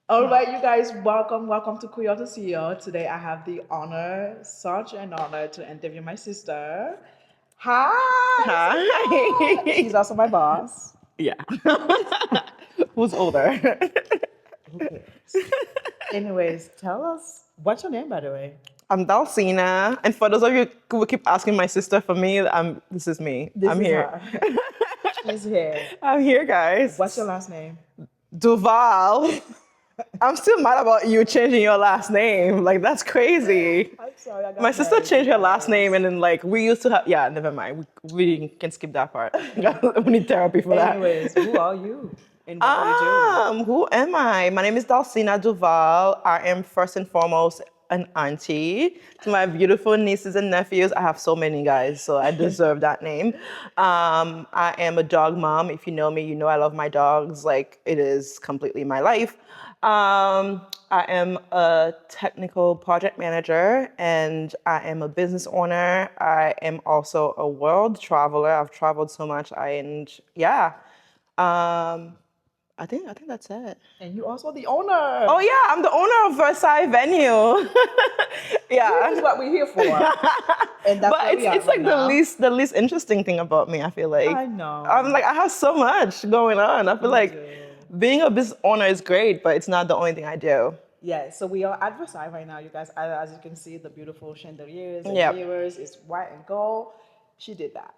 All right, you guys, welcome to Kuyo to see you. Today I have the honor, such an honor to interview my sister. Hi, sister. She's Hi. also my boss. Yeah. Who's older? Who cares? Anyways, tell us, what's your name, by the way? I'm Dalcina. And for those of you who keep asking my sister for me, this is me. This I'm is here. her. She's here. I'm here, What's your guys. last name? Duval. I'm still mad about you changing your last name. Like, that's crazy. I'm sorry, I My got sister married, you changed her last guys. name, and then, like, we used to have. Yeah, never mind. We can skip that part. We need therapy for that. Anyways, who are you? And what do you do? Who am I? My name is Dalcina Duval. I am first and foremost an auntie to my beautiful nieces and nephews. I have so many guys, so I deserve that name. I am a dog mom. If you know me, you know I love my dogs. Like, it is completely my life. I am a technical project manager and I am a business owner. I am also a world traveler. I've traveled so much. Yeah. Um, I think that's it. And you also the owner. Oh yeah, I'm the owner of Versailles venue. This is Yeah. what we're here for. And that's But where we are it's right like the now. least interesting thing about me, I feel like. I know. I'm like I have so much going on. I feel like do. being a business owner is great, but it's not the only thing I do. Yeah, so we are at Versailles right now, you guys. As you can see, the beautiful chandeliers and Yep. mirrors is white and gold. She did that.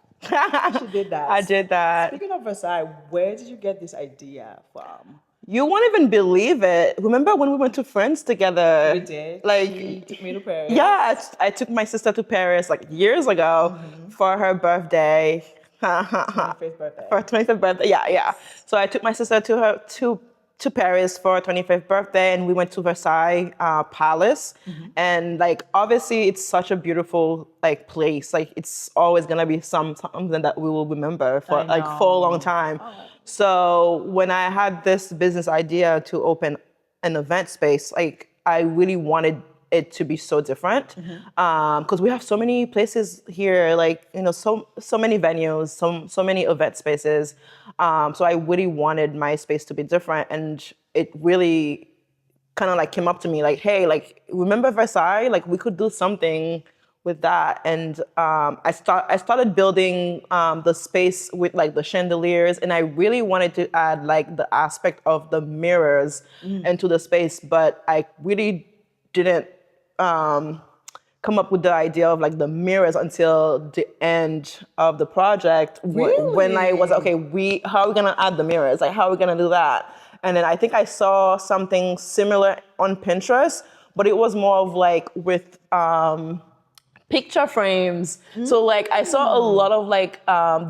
She did that. I did that. Speaking of Versailles, where did you get this idea from? You won't even believe it. Remember when we went to France together? We did. Like, She took me to Paris. yeah, I took my sister to Paris like years ago for her birthday. 25th birthday. For her 25th birthday. Yeah, yeah. So I took my sister to Paris for her 25th birthday, and we went to Versailles Palace. And like, obviously, it's such a beautiful like place. Like, it's always gonna be something that we will remember for I for a long know. time. So when I had this business idea to open an event space, like I really wanted it to be so different because we have so many places here, like so many venues, so many event spaces. So I really wanted my space to be different, and it really kind of like came up to me like, hey, like remember Versailles? Like we could do something with that. And I started building the space with like the chandeliers, and I really wanted to add like the aspect of the mirrors into the space, but I really didn't come up with the idea of like the mirrors until the end of the project. When I was okay, how are we gonna add the mirrors? Like how are we gonna do that? And then I think I saw something similar on Pinterest, but it was more of like with picture frames. So like I saw a lot of like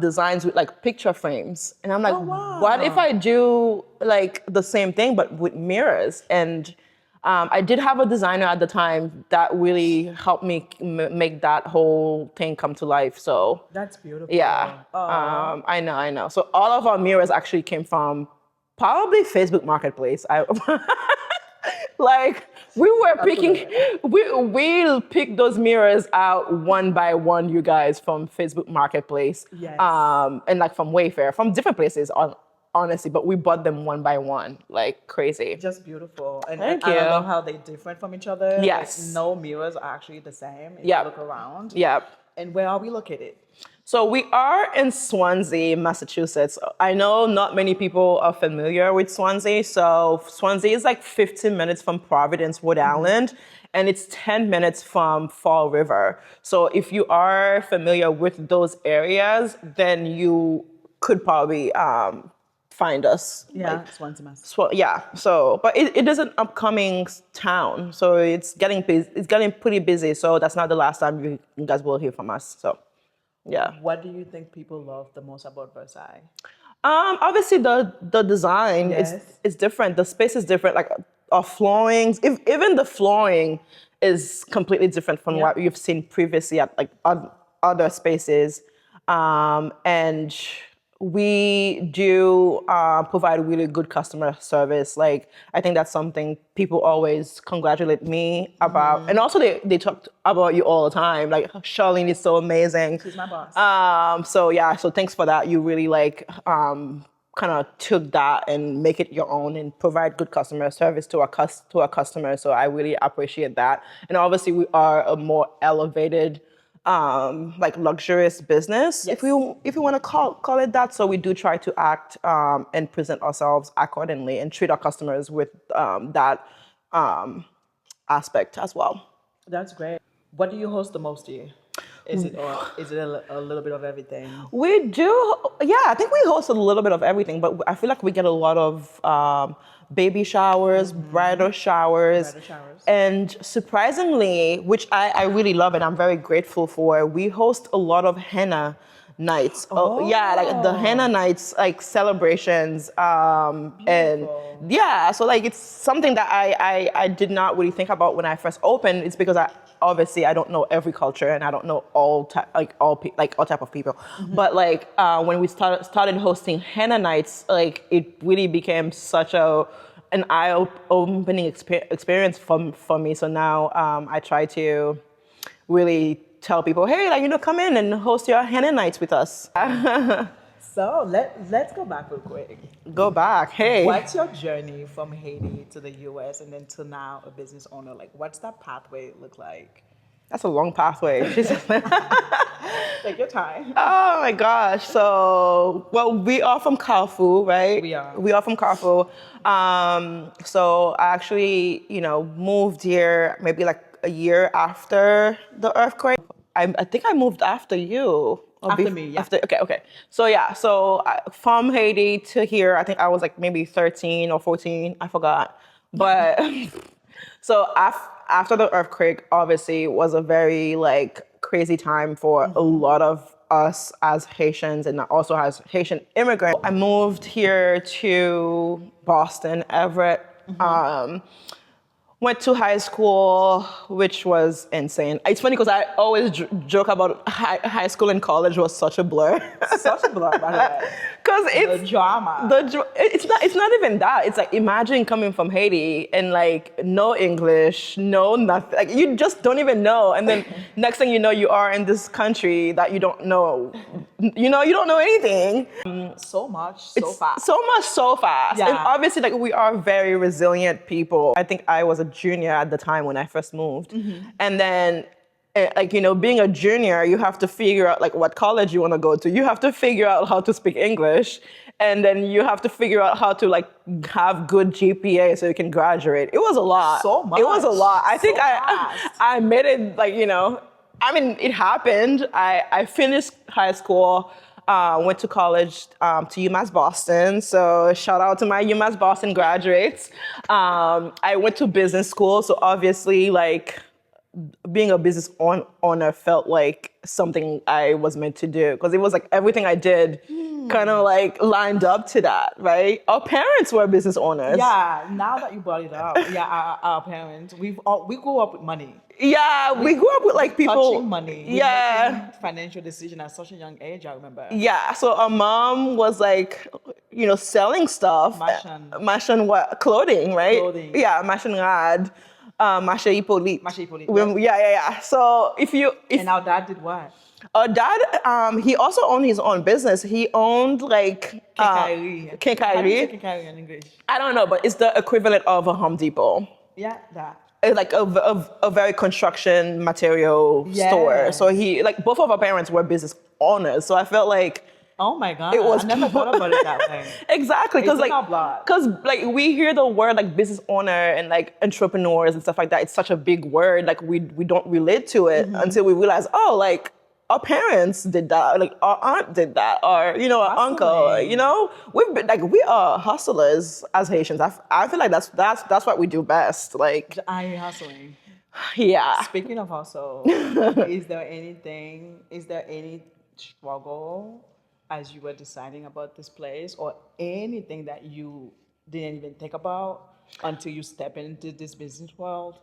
designs with like picture frames, and I'm like, what if I do like the same thing but with mirrors? And I did have a designer at the time that really helped me make that whole thing come to life. So That's beautiful. yeah, I know. So all of our mirrors actually came from probably Facebook Marketplace. Like we were picking, we'll pick those mirrors out one by one, you guys, from Facebook Marketplace, Yes. And like from Wayfair, from different places, honestly. But we bought them one by one, like crazy. Just beautiful. And Thank I you. love how they're different from each other. Yes. Like, no mirrors are actually the same if Yep. you look around. Yep. And where are we located? So we are in Swansea, Massachusetts. I know not many people are familiar with Swansea. So Swansea is like 15 minutes from Providence, Rhode Island, and it's 10 minutes from Fall River. So if you are familiar with those areas, then you could probably find us. Yeah, Swansea, Mass. So yeah. So, but it is an upcoming town, so it's getting busy. It's getting pretty busy. So that's not the last time you guys will hear from us. So. Yeah. What do you think people love the most about Versailles? Obviously the design Yes. is different. The space is different. Like our floorings, even the flooring is completely different from what you've seen previously at like other spaces. And we do provide really good customer service. Like I think that's something people always congratulate me about, and also they talk about you all the time. Like Charlene is so amazing. She's my boss. So yeah, so thanks for that. You really like kind of took that and make it your own and provide good customer service to our customers. So I really appreciate that. And obviously, we are a more elevated, like luxurious business, Yes. if you want to call it that. So we do try to act and present ourselves accordingly and treat our customers with that aspect as well. That's great. What do you host the most year? Is it a little bit of everything? We do, yeah. I think we host a little bit of everything, but I feel like we get a lot of baby showers, bridal showers, and surprisingly, which I really love and I'm very grateful for, we host a lot of henna nights. Oh yeah, like the henna nights, like celebrations, and yeah. So like it's something that I did not really think about when I first opened. It's because I don't know every culture and I don't know all type of people. But like when we started hosting henna nights, like it really became such an eye-opening experience for me. So now I try to really tell people, hey, like, come in and host your henna nights with us. So let's go back real quick. Go back, hey. What's your journey from Haiti to the US and then to now a business owner? Like, what's that pathway look like? That's a long pathway. Take your time. Oh my gosh. So, well, we are from Carrefour, right? We are from Carrefour. So I actually, moved here maybe like a year after the earthquake. I think I moved after you. After me, yeah. Okay. So from Haiti to here, I think I was like maybe 13 or 14. I forgot. But so after the earthquake, obviously, was a very like crazy time for a lot of us as Haitians and also as Haitian immigrants. I moved here to Boston, Everett. Went to high school, which was insane. It's funny because I always joke about high school and college was such a blur. Such a blur, by the way. Because it's the drama. It's not even that. It's like, imagine coming from Haiti and like no English, no nothing. Like you just don't even know. And then next thing you know, you are in this country that you don't know. You don't know anything. So much, so fast. So much, so fast. Yeah. And obviously, like we are very resilient people. I think I was a junior at the time when I first moved. And then being a junior, you have to figure out like what college you want to go to. You have to figure out how to speak English. And then you have to figure out how to like have good GPA so you can graduate. It was a lot. So much. It was a lot. I think I made it like, it happened. I finished high school. Went to college to UMass Boston. So shout out to my UMass Boston graduates. I went to business school. So obviously like being a business owner felt like something I was meant to do because it was like everything I did kind of like lined up to that, right? Our parents were business owners. Yeah, now that you brought it up, our parents, we grew up with money. Yeah, we grew up with like people touching money. Yeah, financial decision at such a young age. I remember. Yeah, so our mom was like, selling stuff. Machin what? Clothing, right? Clothing. Yeah, machin rad, machin hippolyte. Yes. Yeah. So and our dad did what? Our dad, he also owned his own business. He owned like Quincaillerie. Quincaillerie. How do you say quincaillerie in English? I don't know, but it's the equivalent of a Home Depot. Yeah, that. It's like a very construction material store. So both of our parents were business owners. So I felt like, oh my God, it was I never thought about it that way. Exactly, because we hear the word like business owner and like entrepreneurs and stuff like that. It's such a big word. Like we don't relate to it until we realize, oh, like our parents did that, like our aunt did that, or our uncle. We've been like we are hustlers as Haitians. I feel like that's what we do best. Like I hustling. Yeah. Speaking of hustle, is there any struggle as you were deciding about this place, or anything that you didn't even think about until you step into this business world?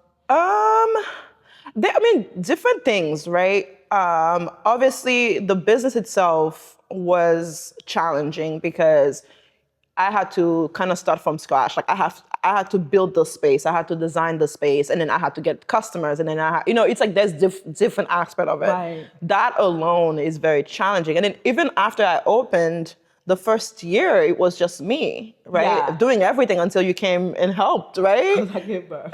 Different things, right? Obviously, the business itself was challenging because I had to kind of start from scratch. Like I had to build the space, I had to design the space, and then I had to get customers, and then it's like there's different aspect of it. Right. That alone is very challenging. And then even after I opened, the first year it was just me, right? Yeah. Doing everything until you came and helped, right? I gave birth.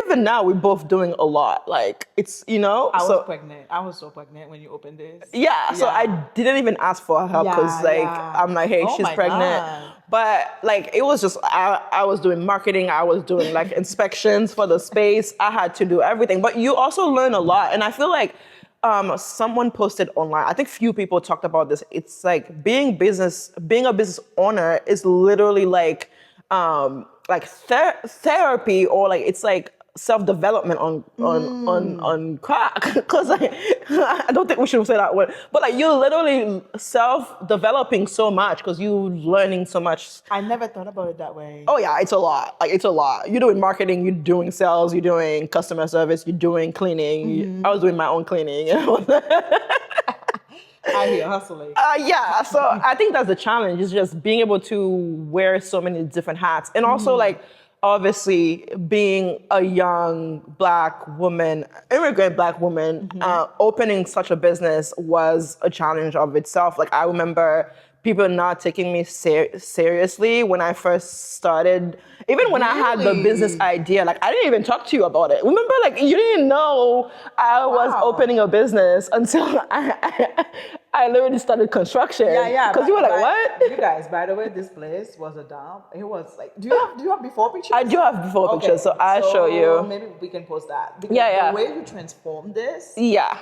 Even now we're both doing a lot. Like it's, I was pregnant. I was so pregnant when you opened this. yeah, so I didn't even ask for help because Yeah, like yeah. I'm like, hey, Oh she's my pregnant. God. But like it was just I was doing marketing, I was doing like inspections for the space. I had to do everything. But you also learn a lot. And I feel like someone posted online, I think few people talked about this. It's like being a business owner is literally like therapy, or like it's like self-development on crack. Because like, I don't think we should say that word, but like you're literally self-developing so much because you're learning so much. I never thought about it that way. Oh yeah, it's a lot. Like it's a lot. You're doing marketing, you're doing sales, you're doing customer service, you're doing cleaning. I was doing my own cleaning. I hear hustling. Yeah, so I think that's the challenge, is just being able to wear so many different hats. And also like, obviously being a young Black woman, immigrant Black woman, opening such a business was a challenge of itself. Like I remember people not taking me seriously when I first started. Even when I had the business idea, like I didn't even talk to you about it. Remember, like you didn't know I was opening a business until I literally started construction. Yeah. Because you were like, what? You guys, by the way, this place was a dump. It was like, do you have before pictures? I do have before pictures, so I'll show you. Maybe we can post that. Because Yeah. the way you transformed this, Yeah.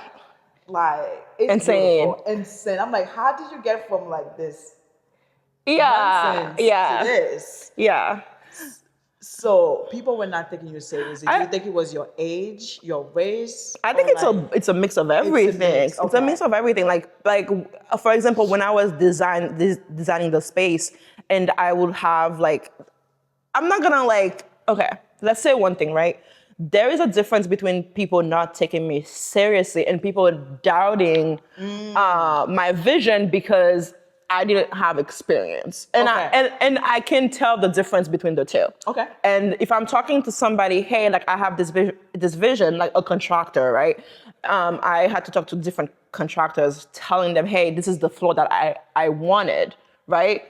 like it's Insane. beautiful. Insane. I'm like, how did you get from like this Yeah. nonsense to this? Yeah. So people were not taking you seriously. Do you think it was your age, your race? I think it's a mix of everything. It's a mix of everything. Like for example, when I was designing the space, and I would have like, I'm not gonna like, okay, let's say one thing, right? There is a difference between people not taking me seriously and people doubting my vision because I didn't have experience. And I can tell the difference between the two. Okay. And if I'm talking to somebody, hey, like I have this vision, like a contractor, right? I had to talk to different contractors, telling them, hey, this is the floor that I wanted, right?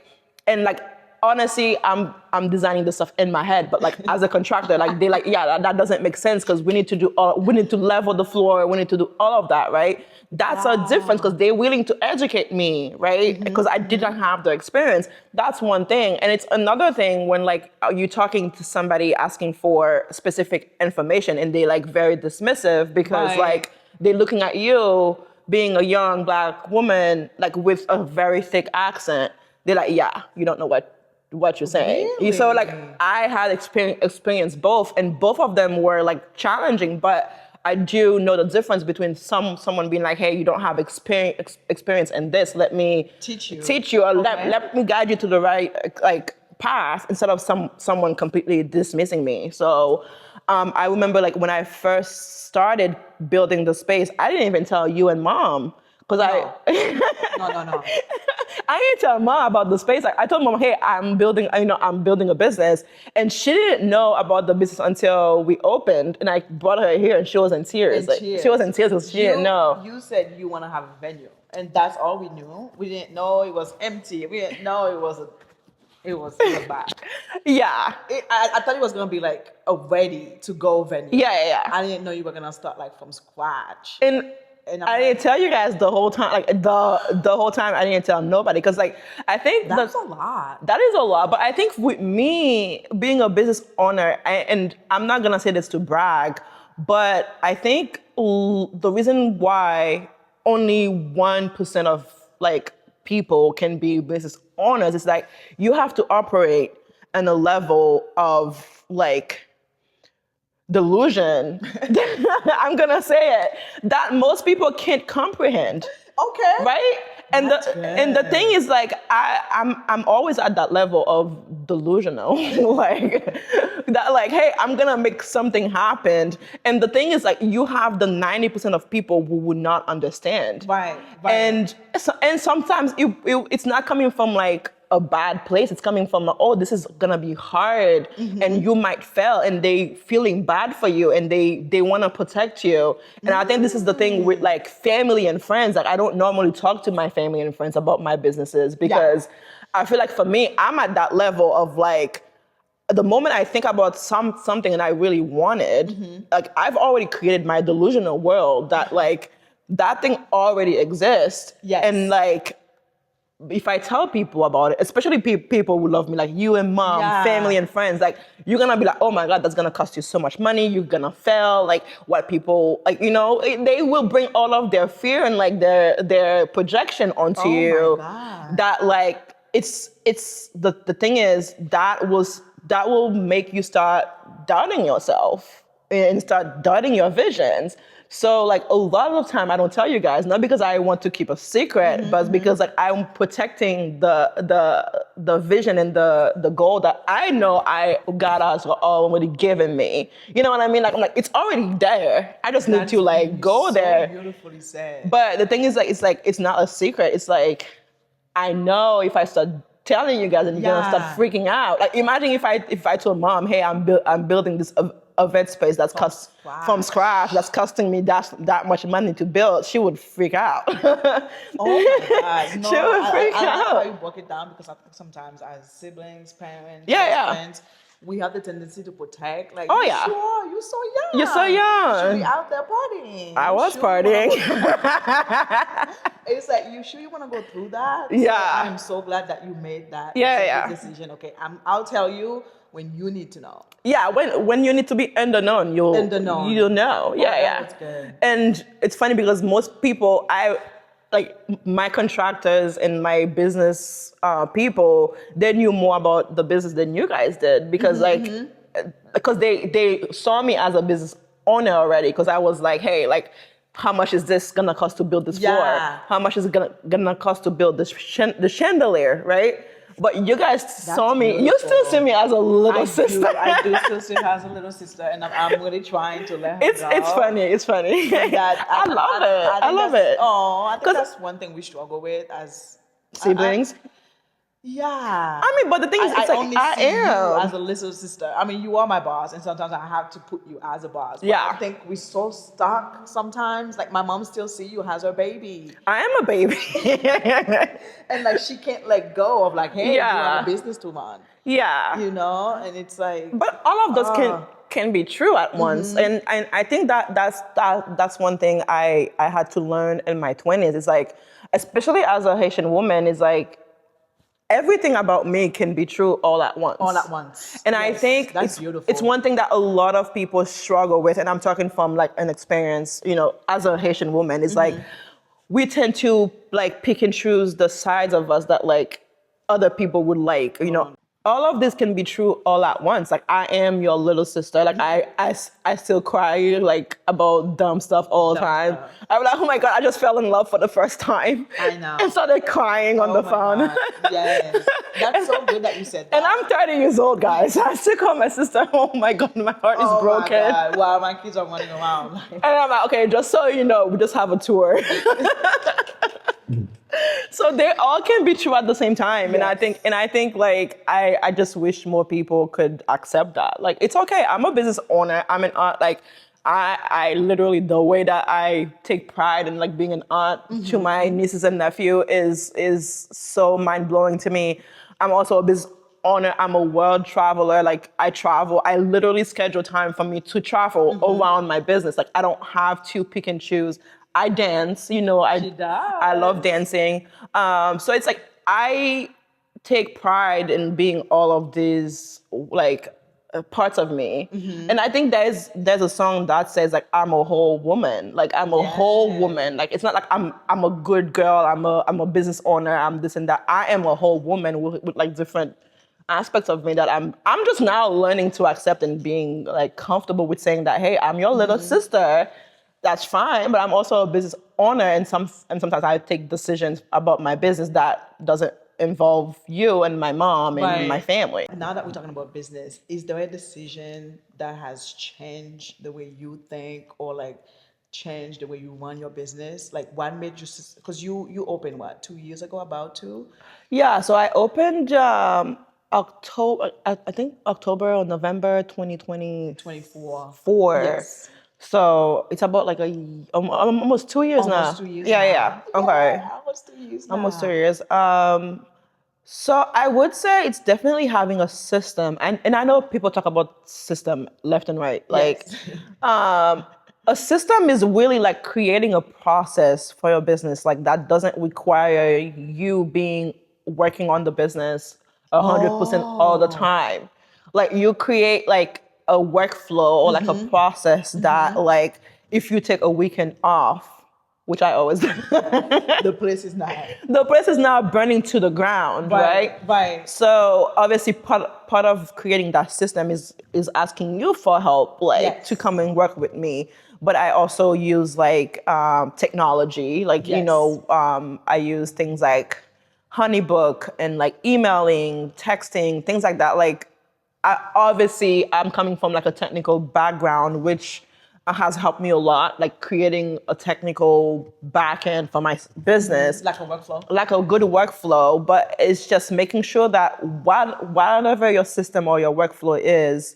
And like, honestly, I'm designing this stuff in my head, but like as a contractor, like they like, yeah, that doesn't make sense because we need to level the floor, we need to do all of that, right? That's a difference because they're willing to educate me, right? Because I didn't have the experience. That's one thing. And it's another thing when like you're talking to somebody asking for specific information and they like very dismissive because like they're looking at you being a young Black woman, like with a very thick accent. They're like, yeah, you don't know what you're saying. Really? So like I had experience both, and both of them were like challenging, but I do know the difference between someone being like, hey, you don't have experience in this, let me teach you, or let me guide you to the right like path, instead of someone completely dismissing me. So I remember like when I first started building the space, I didn't even tell you and Mom. Because No. I didn't tell Mom about the space. I told Mom, hey, I'm building a business. And she didn't know about the business until we opened. And I brought her here and she was in tears. She was in tears because she didn't know. You said you want to have a venue. And that's all we knew. We didn't know it was empty. We didn't know it was in the back. Yeah. I thought it was going to be like a ready to go venue. Yeah. I didn't know you were going to start like from scratch. And I didn't tell you guys the whole time, like the whole time I didn't tell nobody, because like I think that's a lot. That is a lot, but I think with me being a business owner, and I'm not gonna say this to brag, but I think the reason why only 1% of like people can be business owners is like you have to operate in a level of like delusion. I'm gonna say it, that most people can't comprehend. Okay. Right? And the thing is like I'm always at that level of delusional. like that, like, hey, I'm gonna make something happen. And the thing is like you have the 90% of people who would not understand. Right. And sometimes it's not coming from like a bad place. It's coming from, oh, this is gonna be hard and you might fail, and they feeling bad for you and they wanna protect you. And I think this is the thing with like family and friends. Like I don't normally talk to my family and friends about my businesses because I feel like for me, I'm at that level of like, the moment I think about something and I really wanted, like I've already created my delusional world that like that thing already exists. Yes. And like, if I tell people about it, especially people who love me, like you and mom, family and friends, like you're gonna be like, oh my God, that's gonna cost you so much money. You're gonna fail. Like what people, like, you know, they will bring all of their fear and like their projection onto you. Oh my God. That like, it's the thing is that will make you start doubting yourself and start doubting your visions. So like a lot of the time I don't tell you guys, not because I want to keep a secret, but because like I'm protecting the vision and the goal that I know God has already given me. You know what I mean? Like I'm like, it's already there. I just need to like go there. Beautifully said. But the thing is like it's not a secret. It's like, I know if I start telling you guys and you're gonna start freaking out. Like imagine if I told mom, hey, I'm building this event space that's from scratch, that's costing me that much money to build, she would freak out. Oh my God. No, She would freak I out. love how you broke it down, because I think sometimes as siblings, parents, friends, we have the tendency to protect. Like, oh yeah, sure, you're so young. You're so young. You should be out there partying. I was partying. It's like, you sure you want to go through that? Yeah. So I'm so glad that you made that decision. Okay, I'll tell you when you need to know. Yeah, when you need to be in the known, you'll know. Yeah. That's good. And it's funny because most people, like my contractors and my business people, they knew more about the business than you guys did, because because they saw me as a business owner already, because I was like, hey, like, how much is this gonna cost to build this floor? How much is it gonna cost to build this the chandelier, right? But you guys saw me. Beautiful. You still see me as a little sister. I do still see her as a little sister, and I'm really trying to let her go. It's funny. It's funny. I love it. Oh, I think that's one thing we struggle with as siblings. Yeah. I mean, but the thing is, it's I like, only see you as a little sister. I mean, you are my boss, and sometimes I have to put you as a boss. But I think we're so stuck sometimes. Like, my mom still see you as her baby. I am a baby. And like, she can't let go of like, hey, you have a business to run. Yeah. You know, and it's like. But all of those can be true at once, and I think that's one thing I had to learn in my 20s. It's like, especially as a Haitian woman, is like, everything about me can be true all at once. All at once. And I think that's beautiful. It's one thing that a lot of people struggle with, and I'm talking from like an experience, you know, as a Haitian woman, is like, we tend to like pick and choose the sides of us that like other people would like, you know. All of this can be true all at once. Like, I am your little sister. Like, I still cry like about dumb stuff all the time. I'm like, oh my God, I just fell in love for the first time. I know. And started crying on the phone. God. Yes. That's so good that you said that. And I'm 30 years old, guys. I still call my sister, oh my God, my heart is broken. My God. Wow, my kids are running around. And I'm like, okay, just so you know, we just have a tour. So they all can be true at the same time. Yes. And I think like, I just wish more people could accept that. Like, it's okay. I'm a business owner. I'm an aunt. Like, I literally, the way that I take pride in like being an aunt to my nieces and nephew is so mind blowing to me. I'm also a business owner. I'm a world traveler. Like, I travel. I literally schedule time for me to travel around my business. Like, I don't have to pick and choose. I dance, you know, I love dancing. So it's like, I take pride in being all of these like parts of me. And I think there's a song that says like, I'm a whole woman. Like, I'm a whole woman. Like, it's not like I'm a good girl. I'm a business owner. I'm this and that. I am a whole woman with like different aspects of me that I'm just now learning to accept, and being like comfortable with saying that, hey, I'm your little sister. That's fine, but I'm also a business owner, and sometimes I take decisions about my business that doesn't involve you and my mom and my family. Now that we're talking about business, is there a decision that has changed the way you think, or like changed the way you run your business? Like, what made you, because you opened what, 2 years ago, about to? Yeah, so I opened October, I think October or November 2024. Yes. So it's about like almost 2 years now. Almost 2 years yeah. Okay. Almost 2 years now. Almost 2 years. So I would say it's definitely having a system, and I know people talk about system left and right. Like, Yes. a system is really like creating a process for your business, like that doesn't require you being working on the business 100% all the Oh. time. Like you create like a workflow or like a process that like if you take a weekend off, which I always do, The place is not. the place is now burning to the ground, right? Right. So obviously part of creating that system is asking you for help, like to Yes. come and work with me. But I also use like technology, like Yes. I use things like Honeybook and like emailing, texting, things like that. Like I'm coming from like a technical background, which has helped me a lot, like creating a technical backend for my business, Like a workflow. like a good workflow. But it's just making sure that whatever your system or your workflow is,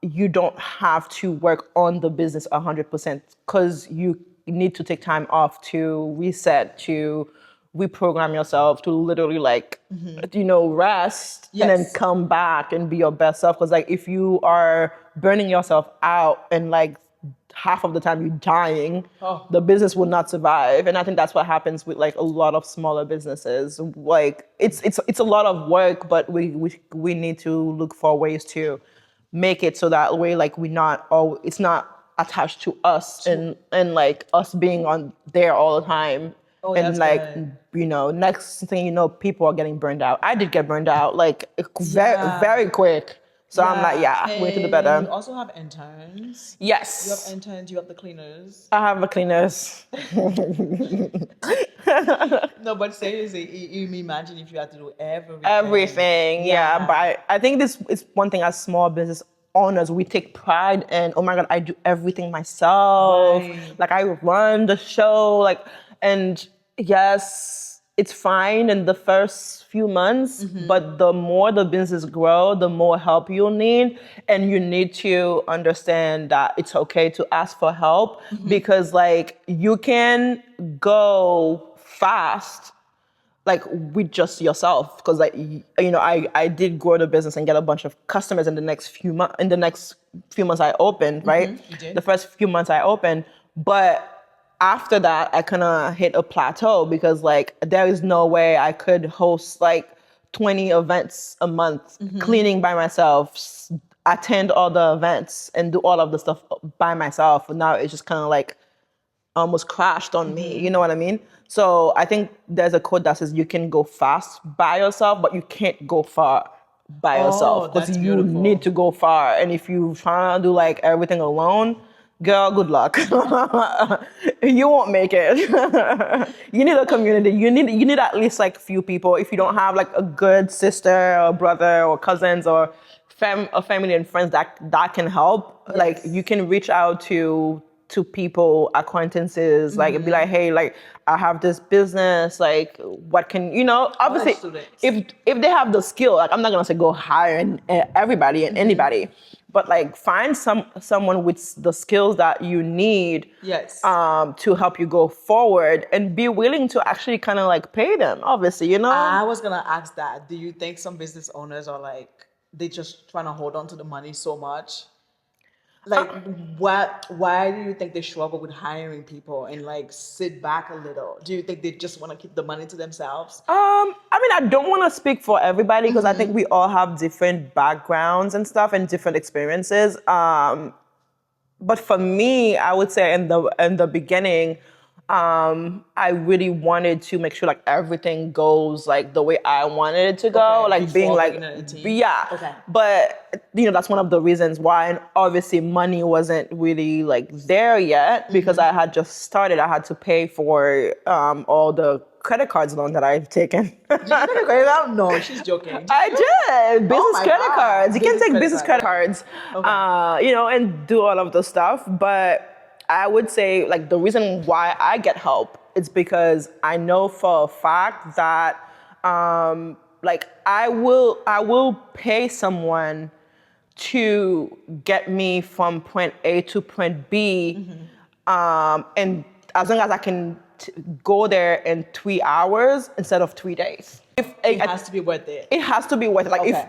you don't have to work on the business 100% because you need to take time off to reset, to reprogram yourself, to literally like, rest and then Yes. come back and be your best self. Because like if you are burning yourself out and like half of the time you're dying, the business will not survive. And I think that's what happens with like a lot of smaller businesses. Like it's a lot of work, but we need to look for ways to make it so that way like it's not attached to us and like us being on there all the time. Oh, And that's like good. next thing you know, people are getting burned out. I did get burned out like Yeah. very quick. So I'm like, way to the And you better. also have interns. You have Yes, interns, you have the cleaners. I have a cleaners. No, but seriously, you imagine if you had to do everything. Everything, yeah. But I think this is one thing as small business owners, we take pride in, oh my God, I do everything myself. Right. Like I run the show, like, and yes, it's fine in the first few months, but the more the business grow, the more help you'll need. And you need to understand that it's okay to ask for help because like you can go fast like with just yourself because like I did grow the business and get a bunch of customers in the next few months I opened, right? You did? The first few months I opened, but after that I kind of hit a plateau because like there is no way I could host like 20 events a month cleaning by myself, attend all the events and do all of the stuff by myself. And now it's just kind of like almost crashed on me. You know what I mean? So I think there's a quote that says you can go fast by yourself, but you can't go far by yourself because that's you beautiful. need to go far. And if you try to do like everything alone, girl, good luck. You won't make it. You need a community. You need at least like few people. If you don't have like a good sister or brother or cousins or family and friends that can help, like you can reach out to people, acquaintances, like be like, hey, like I have this business, like what can obviously students. if they have the skill, like I'm not gonna say go hire everybody and anybody, but like find someone with the skills that you need Yes. to help you go forward and be willing to actually kind of like pay them, obviously, I was gonna ask that. Do you think some business owners are like they just trying to hold on to the money so much? Like why do you think they struggle with hiring people and like sit back a little? Do you think they just want to keep the money to themselves? I mean, I don't want to speak for everybody because I think we all have different backgrounds and stuff and different experiences. But for me, I would say in the beginning, I really wanted to make sure like everything goes like the way I wanted it to go, Okay, like being before like, bringing in a team? yeah. Okay. But that's one of the reasons why, and obviously money wasn't really like there yet because I had just started. I had to pay for all the credit cards loan that I've taken. Did you take a credit out? No, she's joking. I did business my credit God. cards. You can Business take credit business card, credit cards, Okay. and do all of the stuff. But I would say like the reason why I get help is because I know for a fact that like I will pay someone to get me from point A to point B, and as long as I can go there in 3 hours instead of 3 days. If It has to be worth it. it has to be worth it. Like Okay.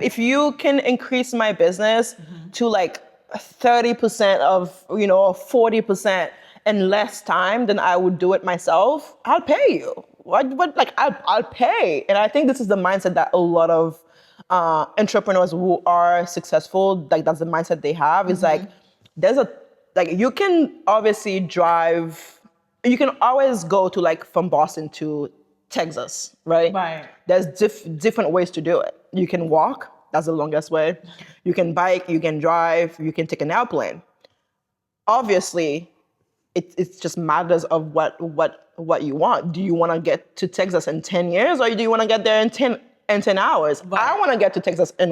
if you can increase my business to like 30% of 40% in less time than I would do it myself, I'll pay you. What like I'll pay. And I think this is the mindset that a lot of entrepreneurs who are successful, like that's the mindset they have. Is like there's a like you can obviously drive. You can always go to like from Boston to Texas, right? Right. There's different ways to do it. You can walk, that's the longest way. You can bike, you can drive, you can take an airplane. Obviously, it's just matters of what you want. Do you want to get to Texas in 10 years or do you want to get there in 10 hours? Right. I want to get to Texas in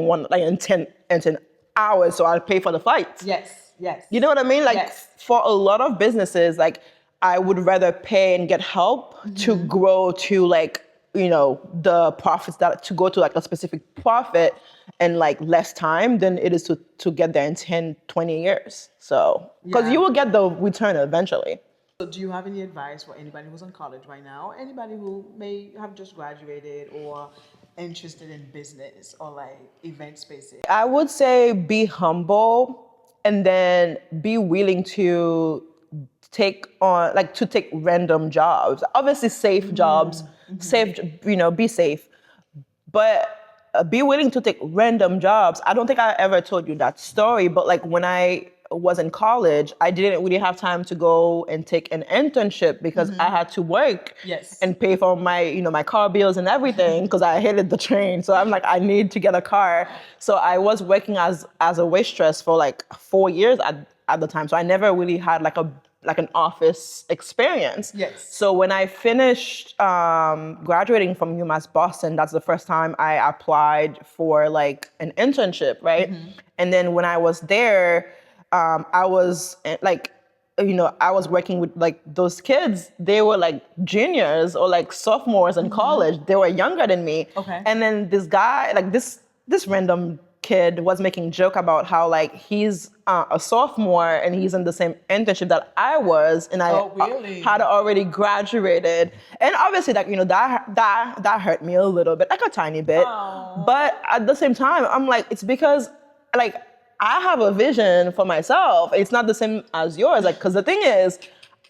10 hours, so I'll pay for the flights. Yes. Yes. You know what I mean? Like Yes. for a lot of businesses, like I would rather pay and get help to grow to like, the profits that to go to like a specific profit in like less time than it is to get there in 10, 20 years. So, because Yeah. you will get the return eventually. So do you have any advice for anybody who's in college right now? Anybody who may have just graduated or interested in business or like event spaces? I would say be humble and then be willing to take random jobs. Obviously safe jobs, safe, be safe. But be willing to take random jobs. I don't think I ever told you that story, but like when I was in college, I didn't really have time to go and take an internship because I had to work Yes. and pay for my, my car bills and everything because I hated the train. So I'm like, I need to get a car. So I was working as a waitress for like 4 years at the time. So I never really had like an office experience. Yes. So when I finished graduating from UMass Boston, that's the first time I applied for like an internship, right? And then when I was there, I was like, I was working with like those kids. They were like juniors or like sophomores in college. They were younger than me. Okay. And then this guy, like this random kid was making joke about how like he's a sophomore and he's in the same internship that I was, and I really? had already graduated. And obviously, like that hurt me a little bit, like a tiny bit. Aw. But at the same time, I'm like, it's because like I have a vision for myself. It's not the same as yours. Like, because the thing is,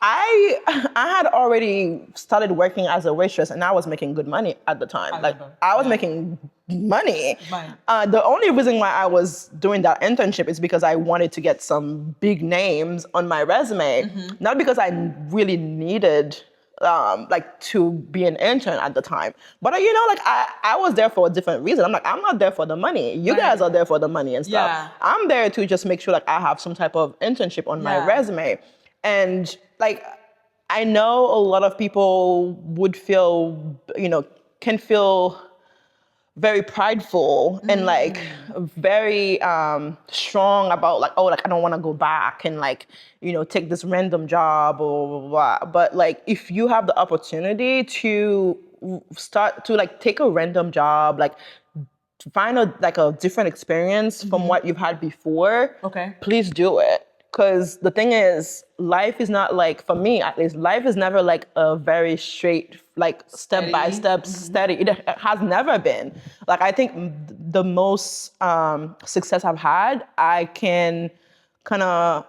I had already started working as a waitress and I was making good money at the time. I was making money. Right. The only reason why I was doing that internship is because I wanted to get some big names on my resume, not because I really needed like to be an intern at the time. But like I was there for a different reason. I'm like, I'm not there for the money. You guys are there for the money and stuff. Yeah. I'm there to just make sure like I have some type of internship on my resume. And like, I know a lot of people would feel, can feel very prideful and like very strong about like, oh, like I don't want to go back and like, take this random job or blah, blah, blah. But like, if you have the opportunity to start to like take a random job, like find a different experience from what you've had before, Okay. please do it. Because the thing is, life is not like, for me at least, life is never like a very straight, like step-by-step steady. It has never been. Like, I think the most success I've had, I can kind of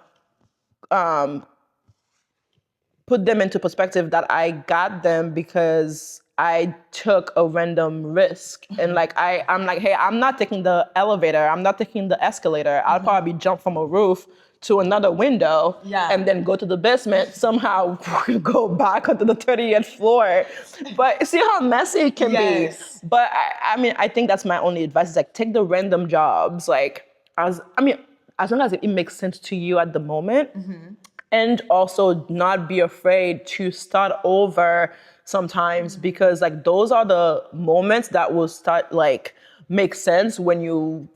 put them into perspective that I got them because I took a random risk. And like, I'm like, hey, I'm not taking the elevator. I'm not taking the escalator. I'll probably jump from a roof to another window and then go to the basement, somehow go back onto the 30th floor. But see how messy it can be. But I think that's my only advice is like, take the random jobs. Like, as long as it makes sense to you at the moment. And also not be afraid to start over sometimes because like those are the moments that will start like make sense when you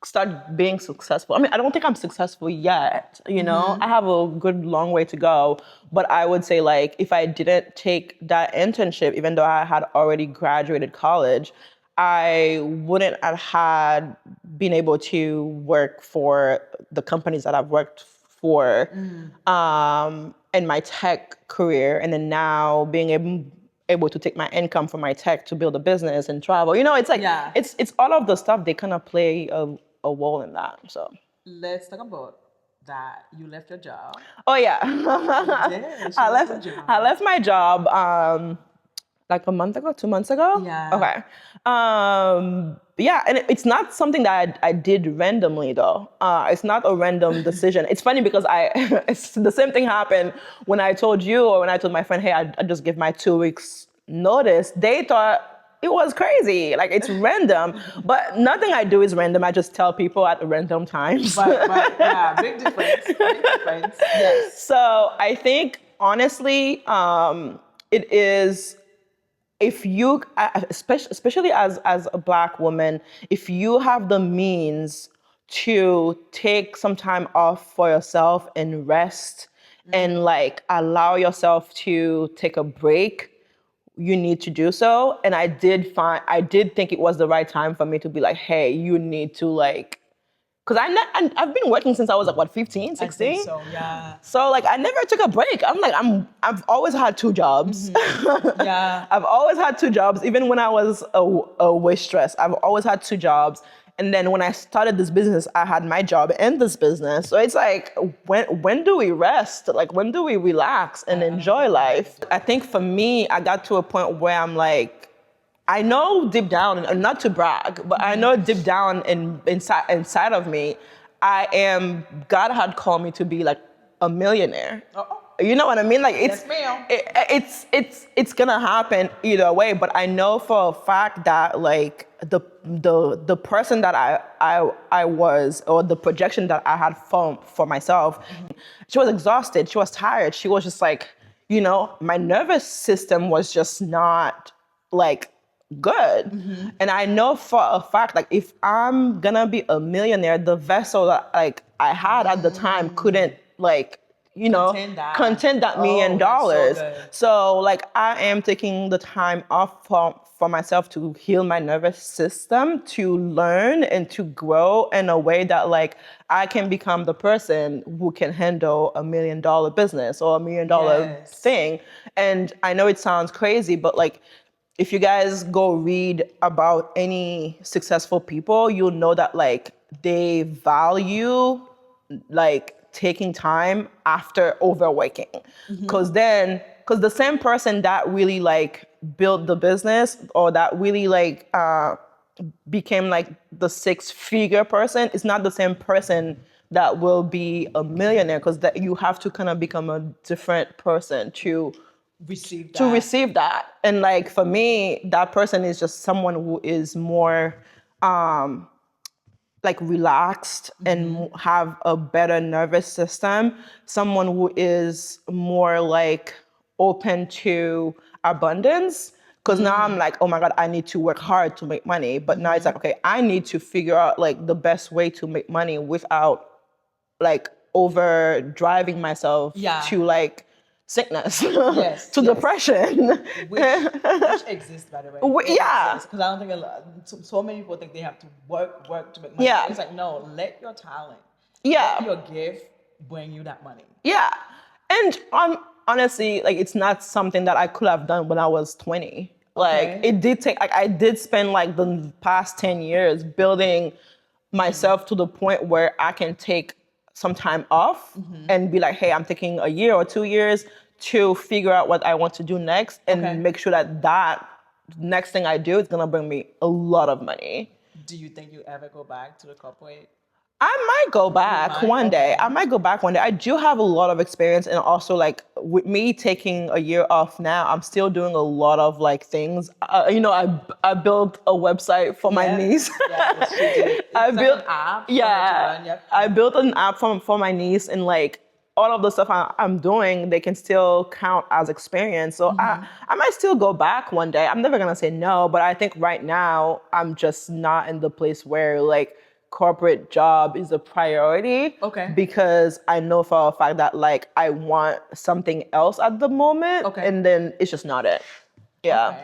start being successful. I don't think I'm successful yet, I have a good long way to go, but I would say like if I didn't take that internship, even though I had already graduated college, I wouldn't have been able to work for the companies that I've worked for in my tech career, and then now being able to take my income from my tech to build a business and travel. You know, it's like Yeah. it's all of the stuff, they kind of play a role in that. So Let's talk about that. You left your job. oh yeah. You did. She left her job. I left my job like a month ago, 2 months ago. Yeah. Okay. Yeah, and it's not something that I did randomly though. It's not a random decision. It's funny because it's the same thing happened when I told you or when I told my friend, hey, I just give my 2 weeks notice. They thought it was crazy. Like it's random, but nothing I do is random. I just tell people at random times. But yeah, big difference. Big difference. Yes. So I think honestly, it is, if you, especially as a Black woman, if you have the means to take some time off for yourself and rest and like allow yourself to take a break, you need to do so. And I did think it was the right time for me to be like, hey, you need to like, because I've been working since I was like, what, 15, 16? I think so, yeah. So like I never took a break. I've always had 2 jobs. Yeah. I've always had 2 jobs. Even when I was a waitress, I've always had 2 jobs. And then when I started this business, I had my job and this business. So it's like, when do we rest? Like, when do we relax and enjoy life? I think for me, I got to a point where I'm like, I know deep down, and not to brag, but I know deep down inside of me, God had called me to be like a millionaire. Uh-oh. You know what I mean? Like Yes, ma'am. it's gonna happen either way. But I know for a fact that like the person that I was, or the projection that I had for myself, she was exhausted. She was tired. She was just like, you know, my nervous system was just not like good. And I know for a fact, like if I'm gonna be a millionaire, the vessel that like I had at the time couldn't like, you know, contain that $1 million. So like I am taking the time off for myself to heal my nervous system, to learn and to grow in a way that like I can become the person who can handle $1 million business or $1 million thing. And I know it sounds crazy, but like if you guys go read about any successful people, you'll know that like they value like taking time after overworking. Because the same person that really like built the business, or that really like became like the 6-figure person, is not the same person that will be a millionaire, because that you have to kind of become a different person to receive that. And like for me, that person is just someone who is more like relaxed and have a better nervous system, someone who is more like open to abundance. Because now I'm like, oh my God, I need to work hard to make money. But now it's like, okay, I need to figure out like the best way to make money without like over driving myself to like sickness, to depression. Which exists, by the way. Yeah. Because I don't think so many people think they have to work to make money. Yeah. It's like, no, let your talent, Yeah. let your gift bring you that money. Yeah. And honestly, like it's not something that I could have done when I was 20. Like it did take, like I did spend like the past 10 years building myself to the point where I can take some time off and be like, hey, I'm taking a year or 2 years to figure out what I want to do next, and make sure that next thing I do is gonna bring me a lot of money. Do you think you ever go back to the corporate? I might go back one day. I might go back one day. I do have a lot of experience, and also like with me taking a year off now, I'm still doing a lot of like things. You know, I built a website for my niece. I built an app. I built an app for my niece, and like all of the stuff I'm doing, they can still count as experience. So I might still go back one day. I'm never gonna say no, but I think right now I'm just not in the place where like corporate job is a priority. Because I know for a fact that like I want something else at the moment. And then it's just not it. Yeah.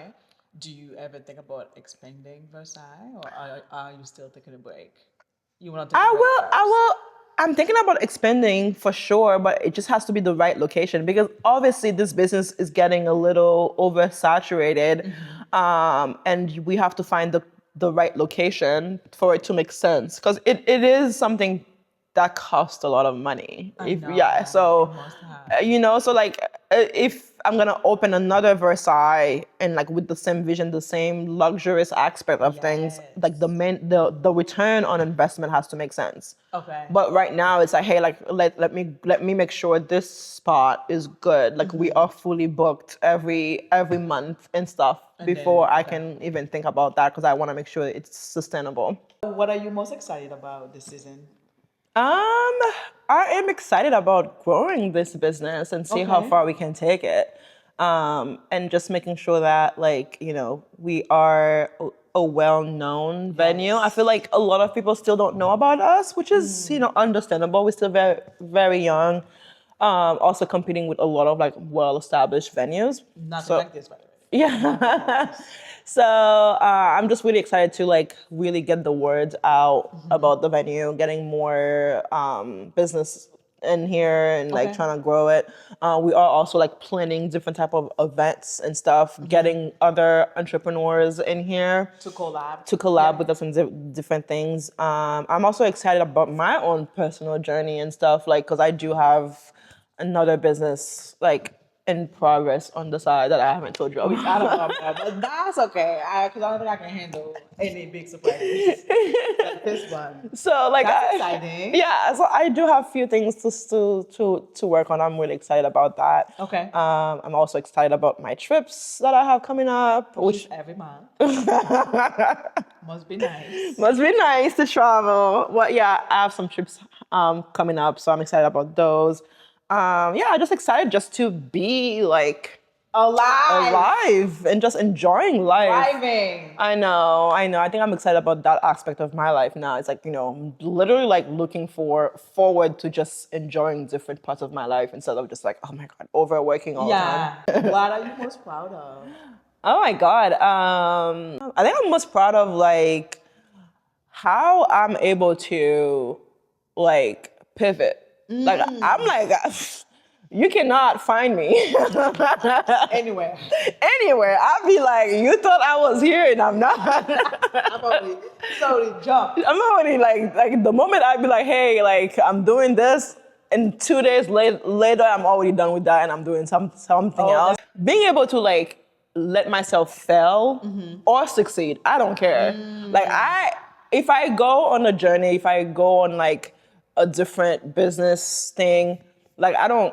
Do you ever think about expanding Versailles, or are you still taking a break? You want to take a break first? I'm thinking about expanding for sure, but it just has to be the right location because obviously this business is getting a little oversaturated, and we have to find the right location for it to make sense because it is something that costs a lot of money. Yeah, so it must have. so like if I'm gonna open another Versailles and like with the same vision, the same luxurious aspect of things, like the return on investment has to make sense. Okay. But right now it's like, hey, like let me make sure this spot is good. Like we are fully booked every month and stuff before I can even think about that because I want to make sure it's sustainable. What are you most excited about this season? I am excited about growing this business and see how far we can take it. And just making sure that like, we are a well-known venue. I feel like a lot of people still don't know about us, which is, understandable. We're still very, very young. Also competing with a lot of like well-established venues. Nothing like this, by the way. Yeah. So I'm just really excited to like really get the word out about the venue, getting more business in here and like trying to grow it. We are also like planning different type of events and stuff, getting other entrepreneurs in here To collab. with us on different things. I'm also excited about my own personal journey and stuff, like because I do have another business like in progress on the side that I haven't told you about. I don't know about that, but that's okay. Because I don't think I can handle any big surprises like this one. So like That's exciting. Yeah, so I do have a few things to work on. I'm really excited about that. Okay. I'm also excited about my trips that I have coming up, Which is every month. Must be nice. Must be nice to travel. Well, yeah, I have some trips coming up, so I'm excited about those. I'm just excited just to be like alive and just enjoying life. Thriving. I know. I think I'm excited about that aspect of my life now. It's like, I'm literally like looking forward to just enjoying different parts of my life instead of just like, oh my God, overworking all the time. What are you most proud of? Oh my God. I think I'm most proud of like how I'm able to like pivot. Like I'm like, you cannot find me Anywhere. I'll be like, you thought I was here and I'm not. I'm already jumped. I'm already like the moment I'd be like, hey, like I'm doing this, and 2 days later I'm already done with that and I'm doing something else. Being able to like let myself fail or succeed, I don't care. Like if I go on a journey, if I go on like a different business thing, like I don't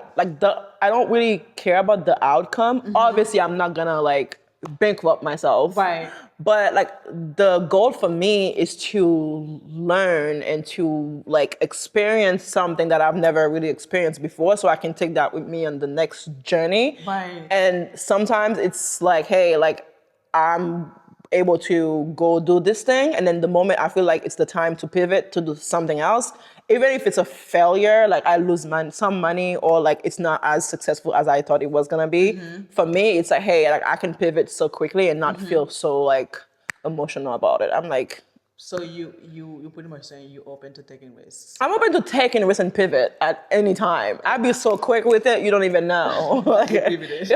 really care about the outcome. Obviously, I'm not gonna like bankrupt myself. Right. But like the goal for me is to learn and to like experience something that I've never really experienced before, so I can take that with me on the next journey. Right. And sometimes it's like, hey, like I'm able to go do this thing, and then the moment I feel like it's the time to pivot to do something else, even if it's a failure, like I lose some money or like it's not as successful as I thought it was gonna be, for me it's like, hey, like I can pivot so quickly and not feel so like emotional about it. I'm like, so you pretty much saying you open to taking risks. I'm open to taking risks and pivot at any time. I'd be so quick with it, you don't even know. Like, Pivoted.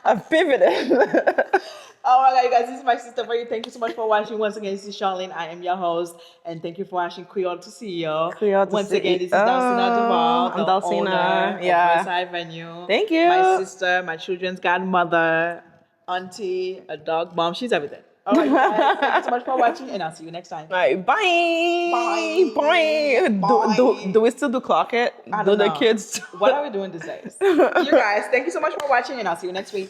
I've pivoted. Oh my God, you guys, this is my sister Marie. Thank you so much for watching. Once again, this is Charlene. I am your host. And thank you for watching Creole to CEO. Once again, this is Dalcina Duval, I'm Dalcina. owner of Versailles Venue. Thank you. My sister, my children's godmother, auntie, a dog mom. She's everything. All right, guys. Thank you so much for watching, and I'll see you next time. All right, bye. Bye. Do we still do clock it? I Do don't the know. kids? What are we doing these days? You guys, thank you so much for watching, and I'll see you next week.